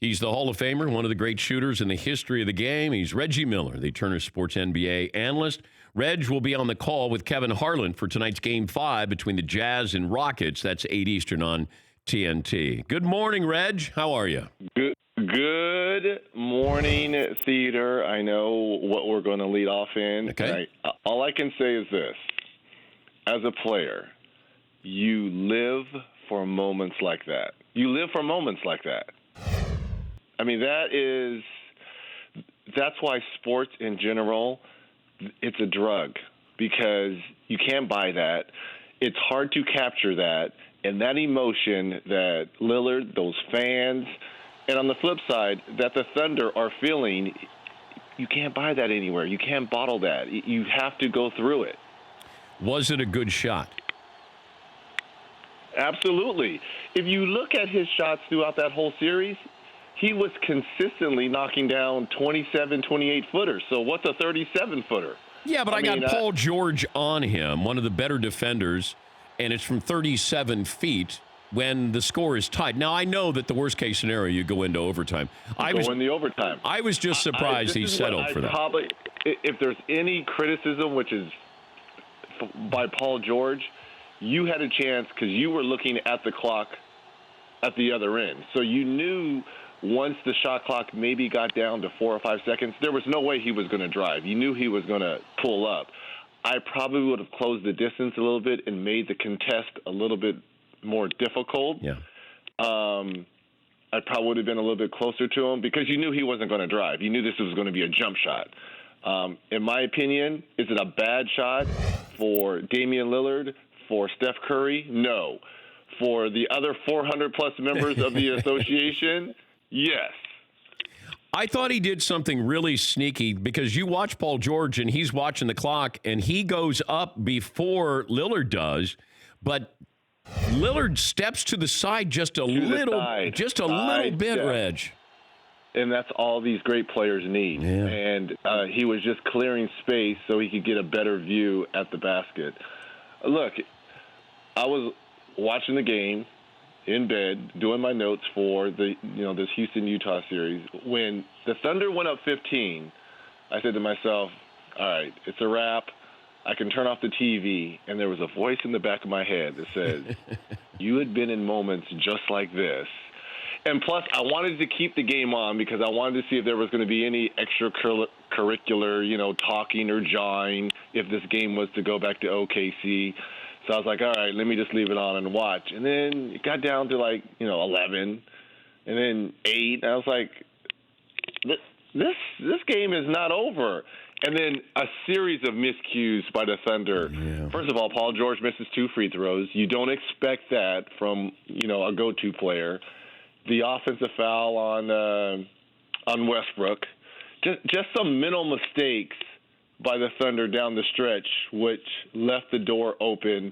He's the Hall of Famer, one of the great shooters in the history of the game. He's Reggie Miller, the Turner Sports NBA analyst. Reg will be on the call with Kevin Harlan for tonight's Game 5 between the Jazz and Rockets. That's 8 Eastern on TNT. Good morning, Reg. How are you? Good morning, Theater. I know what we're going to lead off in. Okay. All I can say is this. As a player, you live for moments like that. You live for moments like that. I mean, that's why sports in general, it's a drug, because you can't buy that. It's hard to capture that, and that emotion that Lillard, those fans, and on the flip side, that the Thunder are feeling, you can't buy that anywhere. You can't bottle that. You have to go through it. Was it a good shot? Absolutely. If you look at his shots throughout that whole series, he was consistently knocking down 27, 28-footers. So what's a 37-footer? Yeah, but I got Paul George on him, one of the better defenders, and it's from 37 feet when the score is tied. Now, I know that the worst-case scenario, you go into overtime. In the overtime. I was just surprised he settled for that. Probably, if there's any criticism, which is by Paul George, you had a chance because you were looking at the clock at the other end. So you knew once the shot clock maybe got down to 4 or 5 seconds, there was no way he was going to drive. You knew he was going to pull up. I probably would have closed the distance a little bit and made the contest a little bit more difficult. Yeah. I probably would have been a little bit closer to him because you knew he wasn't going to drive. You knew this was going to be a jump shot. In my opinion, is it a bad shot for Damian Lillard, for Steph Curry? No. For the other 400-plus members of the association? Yes. I thought he did something really sneaky because you watch Paul George and he's watching the clock and he goes up before Lillard does, but Lillard steps to the side just a little bit, Reg. And that's all these great players need. Yeah. And he was just clearing space so he could get a better view at the basket. Look, I was watching the game in bed, doing my notes for this Houston-Utah series. When the Thunder went up 15, I said to myself, all right, it's a wrap. I can turn off the TV. And there was a voice in the back of my head that said, you had been in moments just like this. And plus, I wanted to keep the game on because I wanted to see if there was going to be any extracurricular, talking or jawing if this game was to go back to OKC. So I was like, all right, let me just leave it on and watch. And then it got down to 11 and then 8. And I was like, this game is not over. And then a series of miscues by the Thunder. Yeah. First of all, Paul George misses 2 free throws. You don't expect that from, a go-to player. The offensive foul on Westbrook. Just some mental mistakes by the Thunder down the stretch, which left the door open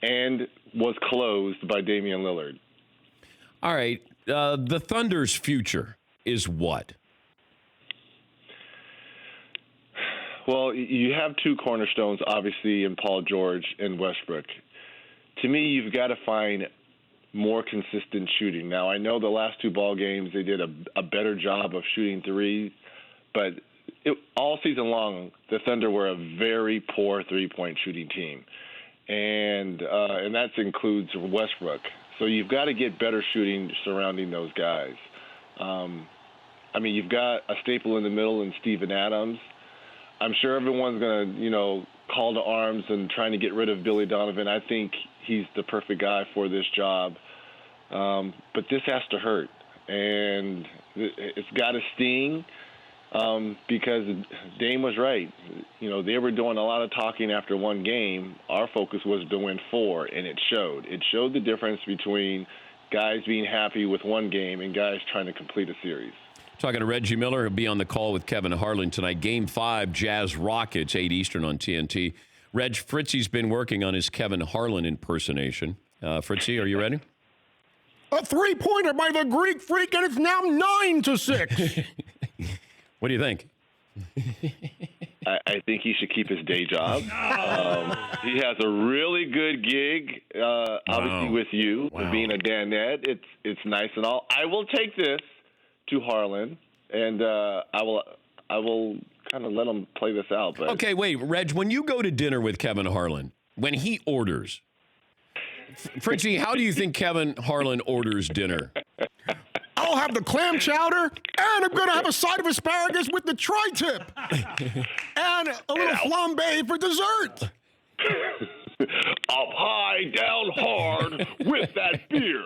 and was closed by Damian Lillard. All right. The Thunder's future is what? Well, you have 2 cornerstones, obviously, in Paul George and Westbrook. To me, you've got to find more consistent shooting. Now, I know the last 2 ball games they did a better job of shooting threes, but all season long, the Thunder were a very poor three-point shooting team, and that includes Westbrook. So you've got to get better shooting surrounding those guys. You've got a staple in the middle in Steven Adams. I'm sure everyone's going to, call to arms and trying to get rid of Billy Donovan. I think he's the perfect guy for this job. But this has to hurt, and it's got to sting. Because Dame was right. They were doing a lot of talking after one game. Our focus was to win 4, and it showed. It showed the difference between guys being happy with one game and guys trying to complete a series. Talking to Reggie Miller. He'll be on the call with Kevin Harlan tonight. Game 5, Jazz Rockets, 8 Eastern on TNT. Reg, Fritzie's been working on his Kevin Harlan impersonation. Fritzie, are you ready? A 3-pointer by the Greek Freak, and it's now 9-6. What do you think? I think he should keep his day job. He has a really good gig, obviously with you, with being a Danette. It's nice and all. I will take this to Harlan, and I will kind of let him play this out. But Okay, wait, Reg, when you go to dinner with Kevin Harlan, when he orders, Fritchie, how do you think Kevin Harlan orders dinner? I'll have the clam chowder, and I'm going to have a side of asparagus with the tri-tip, and a little flambe for dessert. Up high, down hard with that beer.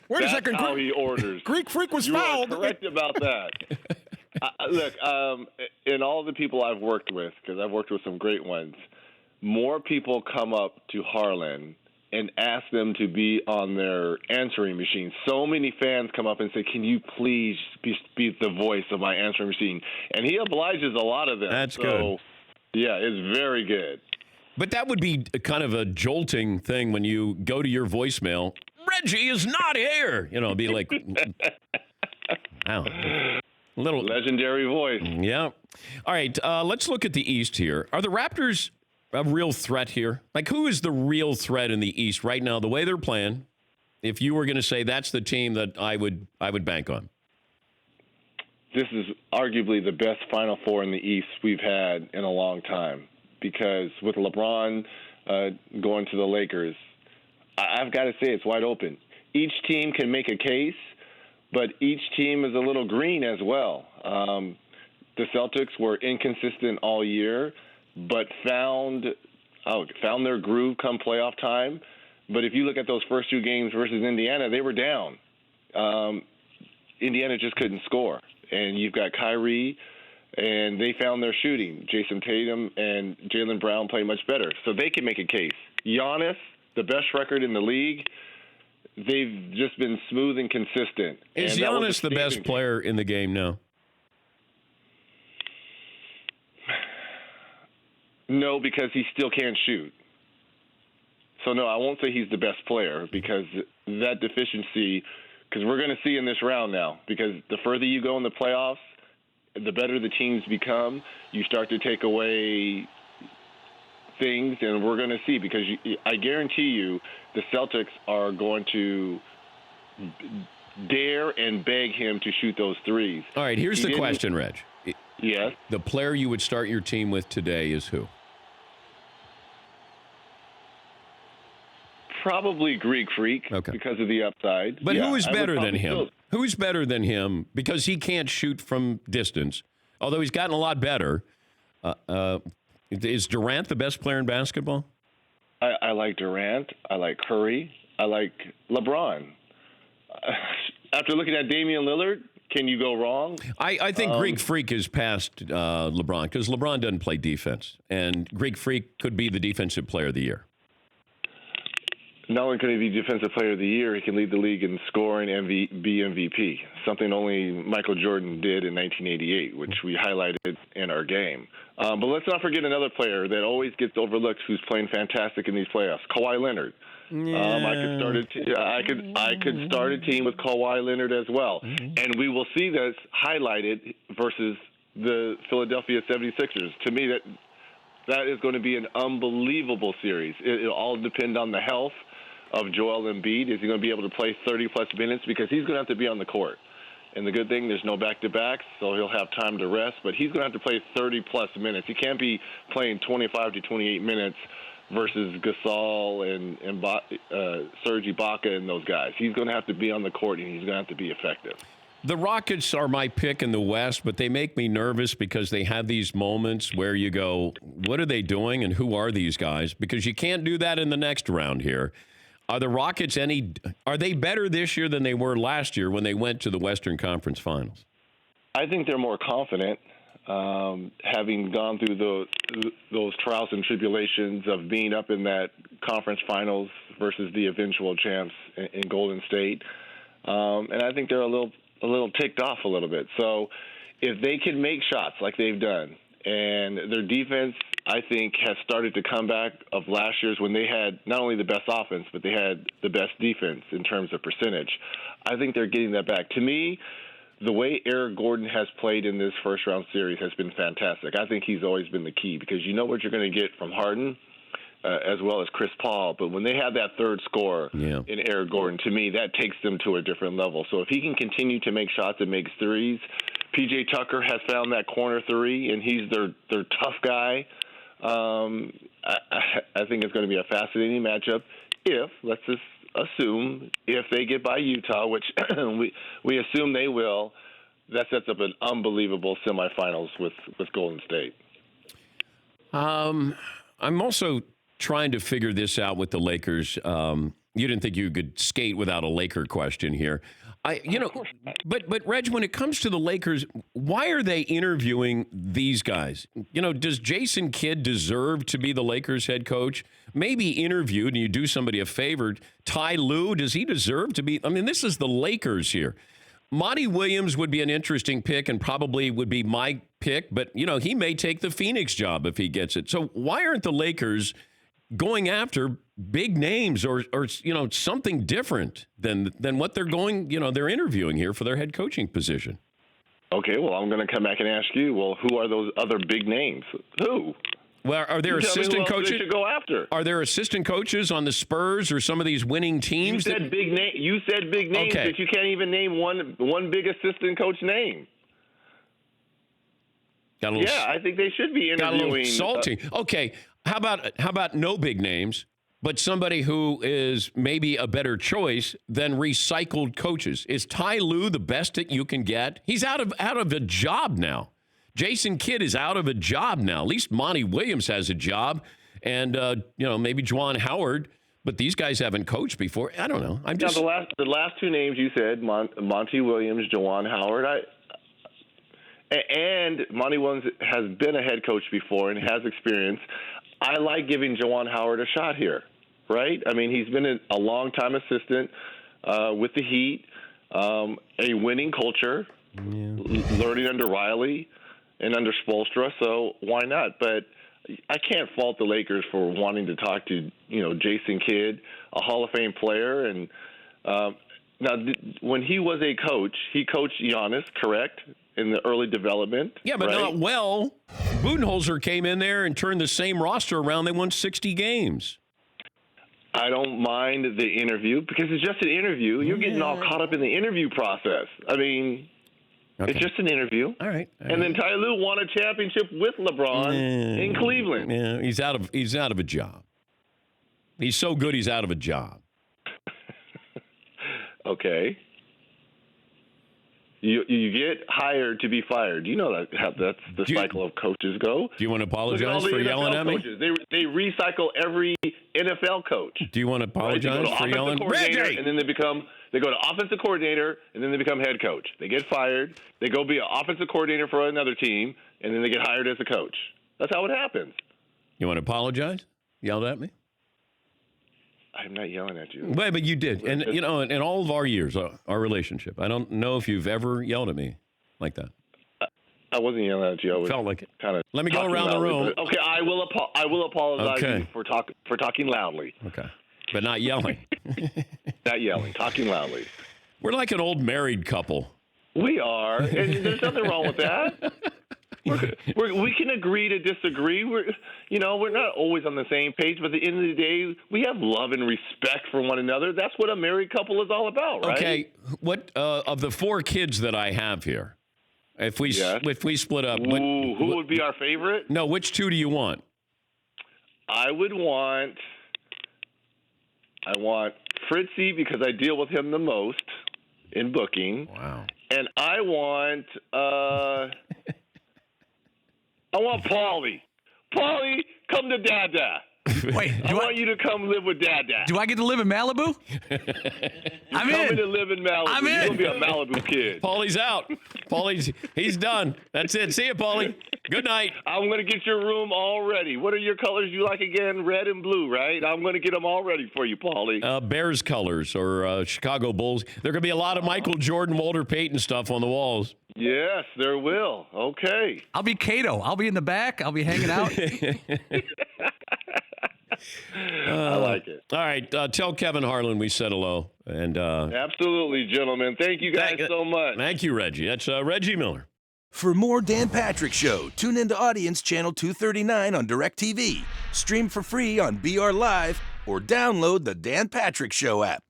Wait That's a second. how he orders. Greek Freak was You fouled. are correct about that. Look, in all the people I've worked with, because I've worked with some great ones, more people come up to Harlan and ask them to be on their answering machine. So many fans come up and say, can you please be the voice of my answering machine? And he obliges a lot of them. That's good. Yeah, it's very good. But that would be kind of a jolting thing when you go to your voicemail. Reggie is not here. You know, be like, wow. Little legendary voice. Yeah. All right. Let's look at the East here. Are the Raptors a real threat here? Like, who is the real threat in the East right now? The way they're playing, if you were going to say that's the team that I would bank on. This is arguably the best Final Four in the East we've had in a long time, because with LeBron going to the Lakers, I've got to say it's wide open. Each team can make a case, but each team is a little green as well. The Celtics were inconsistent all year, but found their groove come playoff time. But if you look at those first two games versus Indiana, they were down. Indiana just couldn't score. And you've got Kyrie, and they found their shooting. Jason Tatum and Jaylen Brown play much better. So they can make a case. Giannis, the best record in the league, they've just been smooth and consistent. Is Giannis the best player in the game now? No, because he still can't shoot. So, no, I won't say he's the best player, because that deficiency, because we're going to see in this round now, because the further you go in the playoffs, the better the teams become, you start to take away things, and we're going to see, because I guarantee you the Celtics are going to dare and beg him to shoot those threes. All right, here's the question, Reg. Yes? The player you would start your team with today is who? Probably Greek Freak, because of the upside. But who is better than him? Who's better than him? Because he can't shoot from distance, although he's gotten a lot better. Is Durant the best player in basketball? I like Durant. I like Curry. I like LeBron. After looking at Damian Lillard, can you go wrong? I think Greek Freak is past LeBron, because LeBron doesn't play defense, and Greek Freak could be the defensive player of the year. Not only can he be Defensive Player of the Year, he can lead the league in scoring and be MVP, something only Michael Jordan did in 1988, which we highlighted in our game. But let's not forget another player that always gets overlooked who's playing fantastic in these playoffs, Kawhi Leonard. I could start a team with Kawhi Leonard as well. And we will see this highlighted versus the Philadelphia 76ers. To me, that is going to be an unbelievable series. It'll all depend on the health of Joel Embiid. Is he going to be able to play 30-plus minutes? Because he's going to have to be on the court. And the good thing, there's no back-to-backs, so he'll have time to rest. But he's going to have to play 30-plus minutes. He can't be playing 25 to 28 minutes versus Gasol and Serge Ibaka and those guys. He's going to have to be on the court, and he's going to have to be effective. The Rockets are my pick in the West, but they make me nervous because they have these moments where you go, what are they doing and who are these guys? Because you can't do that in the next round here. Are the Rockets are they better this year than they were last year when they went to the Western Conference Finals? I think they're more confident, having gone through those trials and tribulations of being up in that conference finals versus the eventual champs in Golden State. And I think they're a little ticked off a little bit. So if they can make shots like they've done, and their defense, I think, has started to come back of last year's when they had not only the best offense, but they had the best defense in terms of percentage. I think they're getting that back. To me, the way Eric Gordon has played in this first-round series has been fantastic. I think he's always been the key, because you know what you're going to get from Harden. as well as Chris Paul. But when they have that third scorer in Eric Gordon, to me, that takes them to a different level. So if he can continue to make shots and make threes, P.J. Tucker has found that corner three, and he's their tough guy. I think it's going to be a fascinating matchup if, let's just assume, if they get by Utah, which we assume they will. That sets up an unbelievable semifinals with Golden State. I'm also trying to figure this out with the Lakers. You didn't think you could skate without a Laker question here. But Reg, when it comes to the Lakers, why are they interviewing these guys? Does Jason Kidd deserve to be the Lakers head coach? Maybe interviewed, and you do somebody a favor. Ty Lue, does he deserve to be? I mean, this is the Lakers here. Monty Williams would be an interesting pick and probably would be my pick, but, he may take the Phoenix job if he gets it. So why aren't the Lakers going after big names or something different than what they're they're interviewing here for their head coaching position? Okay, well, I'm going to come back and ask you, well, who are those other big names? Who? Well, are there assistant coaches? They should go after. Are there assistant coaches on the Spurs or some of these winning teams? You said big name. You said big names, okay, but you can't even name one big assistant coach name. I think they should be interviewing. Got a little salty. Okay, how about no big names, but somebody who is maybe a better choice than recycled coaches? Is Ty Lue the best that you can get? He's out of a job now. Jason Kidd is out of a job now. At least Monty Williams has a job, and maybe Juwan Howard. But these guys haven't coached before. I don't know. The last two names you said, Monty Williams, Juwan Howard. And Monty Williams has been a head coach before and has experience. I like giving Juwan Howard a shot here, right? I mean, he's been a long-time assistant with the Heat, a winning culture, learning under Riley and under Spoelstra, so why not? But I can't fault the Lakers for wanting to talk to, Jason Kidd, a Hall of Fame player. And now, when he was a coach, he coached Giannis, correct, in the early development? Yeah, but not well. Budenholzer came in there and turned the same roster around. They won 60 games. I don't mind the interview because it's just an interview. You're getting all caught up in the interview process. I mean... Okay. It's just an interview. All right. And then Ty Lue won a championship with LeBron in Cleveland. Yeah, he's out of a job. He's so good he's out of a job. Okay. You get hired to be fired. You know how that's the cycle of coaches go. Do you want to apologize for yelling at me? They recycle every NFL coach. Do you want to apologize for yelling? Reggie! And then they go to offensive coordinator, and then they become head coach. They get fired. They go be an offensive coordinator for another team, and then they get hired as a coach. That's how it happens. You want to apologize? Yelled at me? I'm not yelling at you. Well, but you did. And, in all of our years, our relationship, I don't know if you've ever yelled at me like that. I wasn't yelling at you. I felt like it. Kind of. Let me go around the room. Okay, I will apologize to you for talking loudly. Okay, but not yelling. Not yelling, talking loudly. We're like an old married couple. We are, and there's nothing wrong with that. We can agree to disagree. We're not always on the same page, but at the end of the day, we have love and respect for one another. That's what a married couple is all about, right? Okay, what of the 4 kids that I have here? If we split up, who would be our favorite? No, which 2 do you want? I want Fritzy because I deal with him the most in booking. Wow. And I want Paulie. Paulie, come to Dada. Wait, I want you to come live with Dada. Do I get to live in Malibu? I'm coming to live in Malibu. I'm in. You're going to be a Malibu kid. Paulie's out. He's done. That's it. See you, Paulie. Good night. I'm going to get your room all ready. What are your colors you like again? Red and blue, right? I'm going to get them all ready for you, Paulie. Bears colors or Chicago Bulls. There going to be a lot of Michael Jordan, Walter Payton stuff on the walls. Yes, there will. Okay. I'll be Cato. I'll be in the back. I'll be hanging out. I like it. All right. Tell Kevin Harlan we said hello. And absolutely, gentlemen. Thank you guys so much. Thank you, Reggie. That's Reggie Miller. For more Dan Patrick Show, tune into Audience Channel 239 on DirecTV, stream for free on BR Live, or download the Dan Patrick Show app.